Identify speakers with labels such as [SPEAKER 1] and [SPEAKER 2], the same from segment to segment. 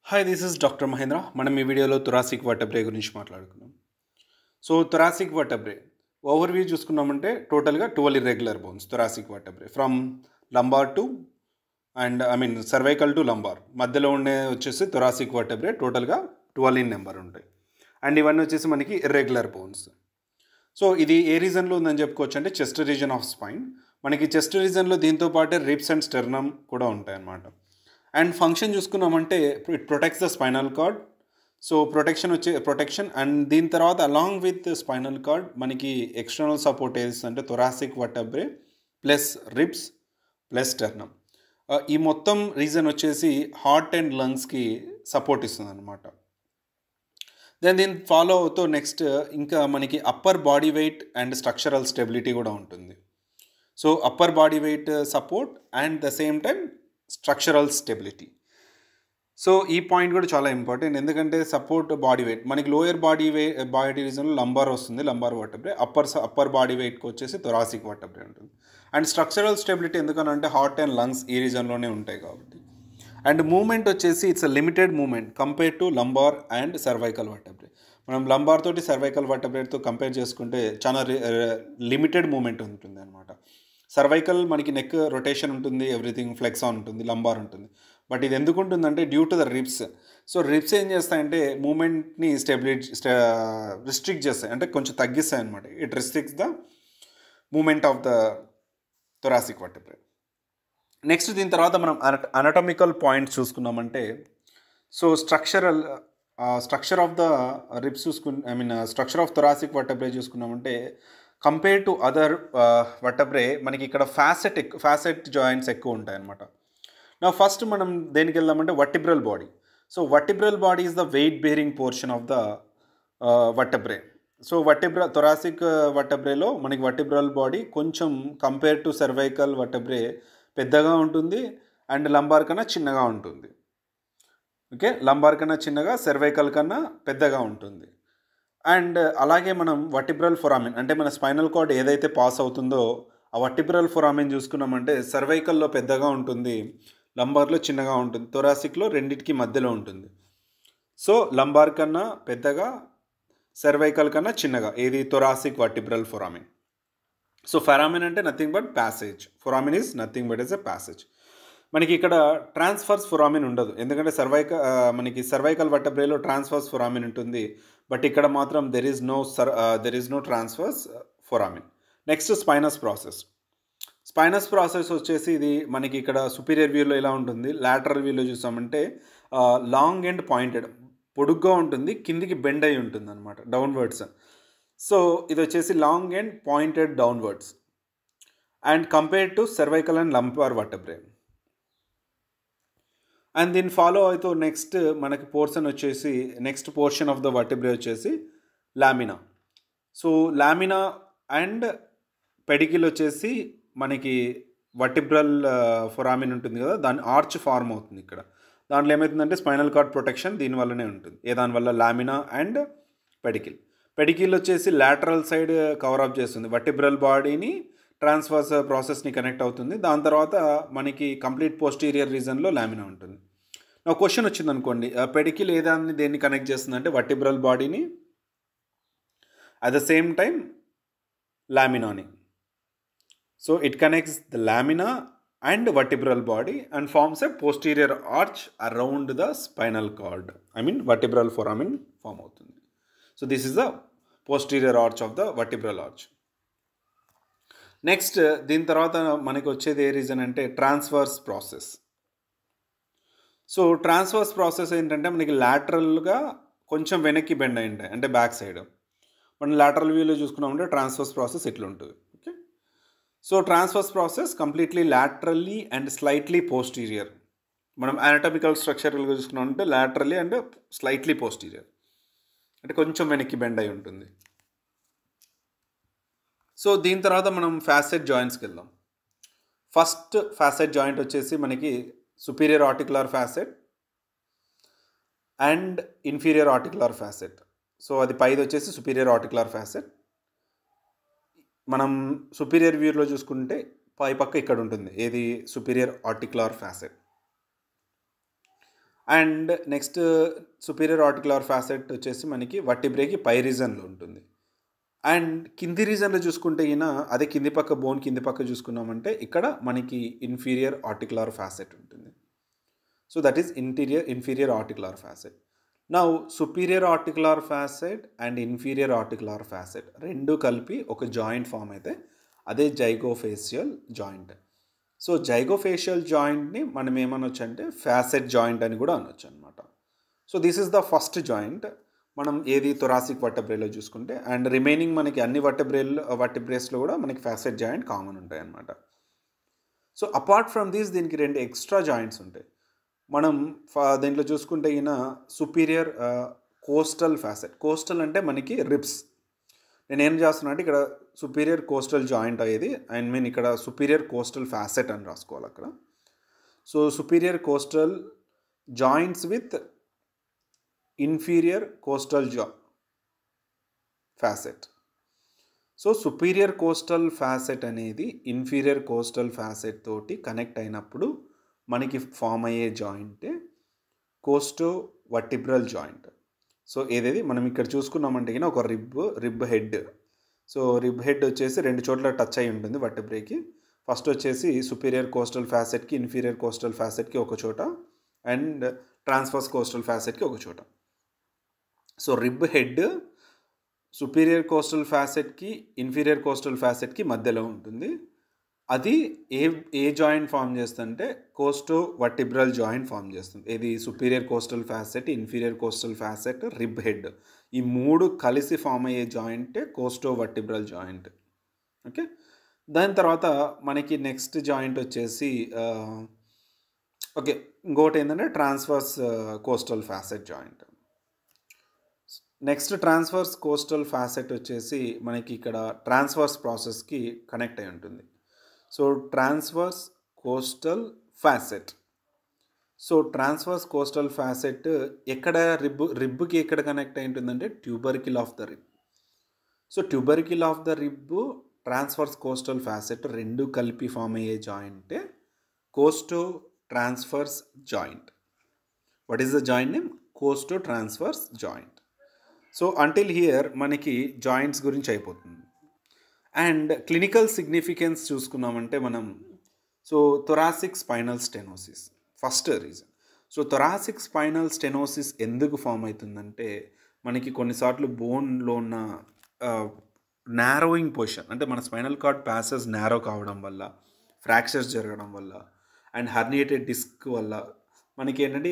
[SPEAKER 1] Hi this is doctor Mahendra. మనం ఈ వీడియోలో థొరాసిక్ వర్టబ్రే గురించి మాట్లాడుకుందాం. సో థొరాసిక్ వర్టబ్రే ఓవర్వ్యూ చూసుకున్నామంటే టోటల్గా 12 irregular bones thoracic vertebrae from lumbar to cervical to lumbar మధ్యలో ఉండే వచ్చేసి థొరాసిక్ వర్టబ్రే టోటల్గా 12 ఇన్ నెంబర్ ఉంటాయి. అండ్ ఇవన్నీ వచ్చేసి మనకి ఇర్రెగ్యులర్ బోన్స్. సో ఇది ఏ రీజన్లో ఉందని చెప్పుకోవచ్చు అంటే చెస్ట్ రీజన్ ఆఫ్ స్పైన్. మనకి చెస్ట్ రీజన్లో దీంతో పాటే రిబ్స్ అండ్ స్టెర్నమ్ కూడా ఉంటాయి అన్నమాట. అండ్ ఫంక్షన్ చూసుకున్నామంటే it protects the spinal cord. So protection and దీని తర్వాత అలాంగ్ విత్ స్పైనల్ కార్డ్ మనకి ఎక్స్టర్నల్ సపోర్ట్ ఏది అంటే thoracic vertebrae plus ribs plus sternum. ఈ మొత్తం రీజన్ వచ్చేసి హార్ట్ అండ్ లంగ్స్కి సపోర్ట్ ఇస్తుంది అనమాట. దీన్ని ఫాలో అవుతూ నెక్స్ట్ ఇంకా మనకి upper body weight and structural stability కూడా ఉంటుంది. So upper body weight support and the same time structural stability. So ఈ పాయింట్ కూడా చాలా ఇంపార్టెంట్, ఎందుకంటే సపోర్ట్ బాడీ వెయిట్ మనకి లోయర్ బాడీ రీజన్లో లంబార్ వస్తుంది, లంబార్ వర్టబ్రే. అప్పర్ బాడీ వెయిట్కి వచ్చేసి థొరాసిక్ వర్టబ్రే ఉంటుంది. అండ్ స్ట్రక్చరల్ స్టెబిలిటీ ఎందుకనంటే హార్ట్ అండ్ లంగ్స్ ఈ రీజన్లోనే ఉంటాయి కాబట్టి. అండ్ మూమెంట్ వచ్చేసి it's a limited movement compare to lumbar and cervical వర్టబ్రే. మనం లంబార్ తోటి సర్వైకల్ వర్టబ్రేతో కంపేర్ చేసుకుంటే చాలా లిమిటెడ్ మూమెంట్ ఉంటుంది అనమాట. సర్వైకల్ మనకి నెక్ రొటేషన్ ఉంటుంది, ఎవ్రీథింగ్ ఫ్లెక్స్ ఆన్ ఉంటుంది, లంబార్ ఉంటుంది. బట్ ఇది ఎందుకు ఉంటుందంటే due to the ribs. So ribs ఏం చేస్తాయంటే మూమెంట్ని రిస్ట్రిక్ట్ చేస్తాయి, అంటే కొంచెం తగ్గిస్తాయి అనమాట. It restricts the movement of the thoracic vertebrae. Next దీని తర్వాత మనం అనటమికల్ పాయింట్స్ చూసుకున్నామంటే so structure of the ribs structure of thoracic vertebrae చూసుకున్నామంటే కంపేర్ టు అదర్ వర్టబ్రే మనకి ఇక్కడ ఫ్యాసెట్ జాయింట్స్ ఎక్కువ ఉంటాయి అనమాట. నా ఫస్ట్ మనం దేనికి వెళ్దామంటే vertebral body. So vertebral body is the weight bearing portion of the vertebrae. So thoracic వర్టబ్రేలో మనకి వర్టిబ్రల్ బాడీ కొంచెం కంపేర్ టు సర్వైకల్ వర్టబ్రే పెద్దగా ఉంటుంది అండ్ లంబార్ కన్నా చిన్నగా ఉంటుంది. ఓకే, లంబార్ కన్నా చిన్నగా, సర్వైకల్ కన్నా పెద్దగా ఉంటుంది. అండ్ అలాగే మనం వర్టిబ్రల్ ఫొరామిన్ అంటే మన స్పైనల్ కార్డ్ ఏదైతే పాస్ అవుతుందో ఆ వర్టిబ్రల్ ఫొరామిన్ చూసుకున్నామంటే సర్వైకల్లో పెద్దగా ఉంటుంది, లంబార్లో చిన్నగా ఉంటుంది, థొరాసిక్లో రెండింటికి మధ్యలో ఉంటుంది. సో లంబార్ కన్నా పెద్దగా, సర్వైకల్ కన్నా చిన్నగా, ఏది thoracic vertebral foramen. So foramen అంటే nothing but passage. Foramen is nothing but is a passage. మనకి ఇక్కడ ట్రాన్స్ఫర్స్ ఫొరామిన్ ఉండదు, ఎందుకంటే మనకి సర్వైకల్ వర్టబ్రేలో ట్రాన్స్ఫర్స్ ఫొరామిన్ ఉంటుంది. బట్ ఇక్కడ మాత్రం there is no transverse foramen. Next spinous process వచ్చేసి ఇది మనకి ఇక్కడ సుపీరియర్ వ్యూలో ఎలా ఉంటుంది, లాటరల్ వ్యూలో చూసామంటే లాంగ్ అండ్ పాయింటెడ్, పొడుగ్గా ఉంటుంది, కిందికి బెండ్ అయి ఉంటుంది అనమాట, డౌన్వర్డ్స్. సో ఇది వచ్చేసి long and pointed downwards and compared to cervical and lumbar vertebrae. And దీన్ని ఫాలో అవుతూ నెక్స్ట్ మనకి next portion of the vertebrae వచ్చేసి lamina. So lamina and pedicle వచ్చేసి మనకి వర్టిబ్రల్ ఫొరామిన్ ఉంటుంది కదా, దాని ఆర్చ్ ఫార్మ్ అవుతుంది ఇక్కడ. దాంట్లో ఏమవుతుందంటే స్పైనల్ కార్డ్ ప్రొటెక్షన్ దీనివల్లనే ఉంటుంది. దానివల్ల లామినా అండ్ పెడికిల్ వచ్చేసి లాటరల్ సైడ్ కవర్ అప్ చేస్తుంది, వర్టిబ్రల్ బాడీని ట్రాన్స్ఫర్స్ ప్రాసెస్ని కనెక్ట్ అవుతుంది. దాని తర్వాత మనకి కంప్లీట్ పోస్టీరియర్ రీజన్లో లామినా ఉంటుంది. నా క్వశ్చన్ వచ్చింది అనుకోండి, పెడికిల్ దేన్ని కనెక్ట్ చేస్తుంది అంటే వర్టిబ్రల్ బాడీని, అట్ ద సేమ్ టైం లామినాని. So it connects the lamina and vertebral body and forms a posterior arch around the spinal cord. Vertebral foramen form అవుతుంది. So this is the posterior arch of the vertebral arch. Next దీని తర్వాత మనకి వచ్చేది ఏ region అంటే transverse process. So transverse process ఏంటంటే మనకి లాటరల్గా కొంచెం వెనక్కి బెండ్ అయి ఉంటాయి, అంటే బ్యాక్ సైడ్. మనం లాటరల్ వ్యూలో చూసుకున్నామంటే ట్రాన్స్ఫర్స్ ప్రాసెస్ ఇట్లా ఉంటుంది. Okay, so transverse process completely laterally and slightly posterior. మనం అనటమికల్ స్ట్రక్చరల్గా చూసుకున్నామంటే లాటరల్లీ అండ్ స్లైట్లీ పోస్టీరియర్, అంటే కొంచెం వెనక్కి బెండ్ అయి ఉంటుంది. సో దీని తర్వాత మనం ఫ్యాసెట్ జాయింట్స్కి వెళ్దాం. ఫస్ట్ ఫ్యాసెట్ జాయింట్ వచ్చేసి మనకి superior articular facet and inferior articular facet. So అది పైది వచ్చేసి సుపీరియర్ ఆర్టికులర్ ఫ్యాసెట్. మనం సుపీరియర్ వ్యూలో చూసుకుంటే పై పక్క ఇక్కడ ఉంటుంది, ఏది superior articular facet. And next superior articular facet వచ్చేసి మనకి వర్టిబ్రేకి పై రీజన్లో ఉంటుంది. అండ్ కింది రీజన్లో చూసుకుంటే అదే కింది పక్క బోన్ కింది పక్క చూసుకున్నామంటే ఇక్కడ మనకి ఇన్ఫీరియర్ ఆర్టికులర్ ఫ్యాసెట్ ఉంటుంది. So that is inferior articular facet. Now superior articular facet and inferior articular facet రెండు కలిపి ఒక జాయింట్ ఫామ్ అయితే అదే జైగోఫేషియల్ జాయింట్. సో జైగోఫేషియల్ జాయింట్ని మనం ఏమనొచ్చు అంటే ఫ్యాసెట్ జాయింట్ అని కూడా అనొచ్చు అనమాట. So this is the first joint మనం ఏది థొరాసిక్ వర్టెబ్రేలో చూసుకుంటే. అండ్ రిమైనింగ్ మనకి అన్ని వర్టెబ్రేస్లో కూడా మనకి ఫ్యాసెట్ జాయింట్ కామన్ ఉంటాయి అన్నమాట. సో అపార్ట్ ఫ్రమ్ దీస్ దీనికి రెండు ఎక్స్ట్రా జాయింట్స్ ఉంటాయి. మనం దీంట్లో చూసుకుంటే సుపీరియర్ కోస్టల్ ఫ్యాసెట్. కోస్టల్ అంటే మనకి రిబ్స్. నేనేం చేస్తున్నా అంటే ఇక్కడ సుపీరియర్ కోస్టల్ జాయింట్ అయ్యేది ఇక్కడ సుపీరియర్ కోస్టల్ ఫ్యాసెట్ అని రాసుకోవాలి అక్కడ. So superior costal joints with inferior costal facet. So superior costal facet అనేది ఇన్ఫీరియర్ కోస్టల్ ఫ్యాసెట్ తోటి కనెక్ట్ అయినప్పుడు మనకి ఫామ్ అయ్యే జాయింటే కోస్టో వర్టిబ్రల్ జాయింట్. సో ఏదేది మనం ఇక్కడ చూసుకున్నామంటే ఒక rib head. So rib head వచ్చేసి రెండు చోట్ల టచ్ అయి ఉంటుంది వర్టెబ్రేకి. ఫస్ట్ వచ్చేసి సుపీరియర్ కోస్టల్ ఫ్యాసెట్కి ఇన్ఫీరియర్ కోస్టల్ ఫ్యాసెట్కి ఒక చోట అండ్ ట్రాన్స్వర్స్ కోస్టల్ ఫ్యాసెట్కి ఒక చోట. So rib head superior costal ఫ్యాసెట్కి ఇన్ఫీరియర్ కోస్టల్ ఫ్యాసెట్కి మధ్యలో ఉంటుంది. అది ఏ జాయింట్ ఫామ్ చేస్తుందంటే కోస్టో వర్టిబ్రల్ జాయింట్ ఫామ్ చేస్తుంది. ఇది superior costal facet, inferior costal facet, rib head, ఈ మూడు కలిసి ఫామ్ అయ్యే జాయింటే కోస్టో వర్టిబ్రల్ జాయింట్. ఓకే, దాని తర్వాత మనకి నెక్స్ట్ జాయింట్ వచ్చేసి ఇంకోటి ఏంటంటే transverse coastal facet joint. Next transverse coastal facet వచ్చేసి మనకి ఇక్కడ ట్రాన్స్వర్స్ ప్రాసెస్కి కనెక్ట్ అయి ఉంటుంది. So transverse coastal facet. So transverse coastal facet ఎక్కడ రిబ్కి ఎక్కడ కనెక్ట్ అయి ఉంటుందంటే tubercle of the rib. So tubercle of the rib transverse coastal facet రెండు కలిపి ఫామ్ అయ్యే జాయింటే costotransverse joint. What is the joint name? Costotransverse joint. So until here మనకి joints గురించి అయిపోతుంది. అండ్ క్లినికల్ సిగ్నిఫికెన్స్ చూసుకున్నామంటే మనం thoracic spinal stenosis first region. So thoracic spinal stenosis ఎందుకు ఫామ్ అవుతుందంటే మనకి కొన్నిసార్లు బోన్లో ఉన్న నారోయింగ్ పొజిషన్, అంటే మన స్పైనల్ కార్డ్ ప్యాసెస్ నారో కావడం వల్ల, ఫ్రాక్చర్స్ జరగడం వల్ల అండ్ హర్నియేటెడ్ డిస్క్ వల్ల మనకి ఏంటంటే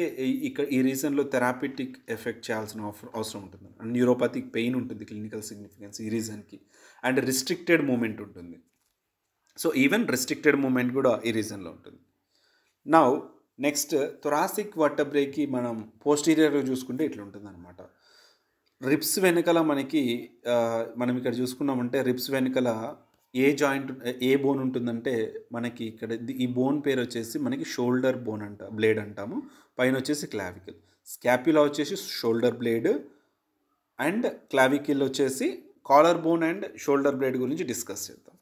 [SPEAKER 1] ఈ రీజన్లో థెరాపిటిక్ ఎఫెక్ట్ చేయాల్సిన అవసరం ఉంటుంది. అండ్ న్యూరోపతిక్ పెయిన్ ఉంటుంది క్లినికల్ సిగ్నిఫికెన్స్ ఈ రీజన్కి. అండ్ రిస్ట్రిక్టెడ్ మూమెంట్ ఉంటుంది. సో ఈవెన్ రిస్ట్రిక్టెడ్ మూమెంట్ కూడా ఈ రీజన్లో ఉంటుంది. నౌ నెక్స్ట్ థొరాసిక్ వర్టెబ్రేకి మనం పోస్టీరియర్గా చూసుకుంటే ఇట్లా ఉంటుంది అనమాట. రిబ్స్ వెనకాల మనం ఇక్కడ చూసుకున్నామంటే రిబ్స్ వెనకాల ఏ బోన్ ఉంటుందంటే మనకి ఇక్కడ ఈ బోన్ పేరు వచ్చేసి మనకి షోల్డర్ బోన్ బ్లేడ్ అంటాము. పైన వచ్చేసి క్లావికిల్. స్కాప్యులా వచ్చేసి షోల్డర్ బ్లేడ్ అండ్ క్లావికిల్ వచ్చేసి collar bone and shoulder blade గురించి డిస్కస్ చేద్దాం.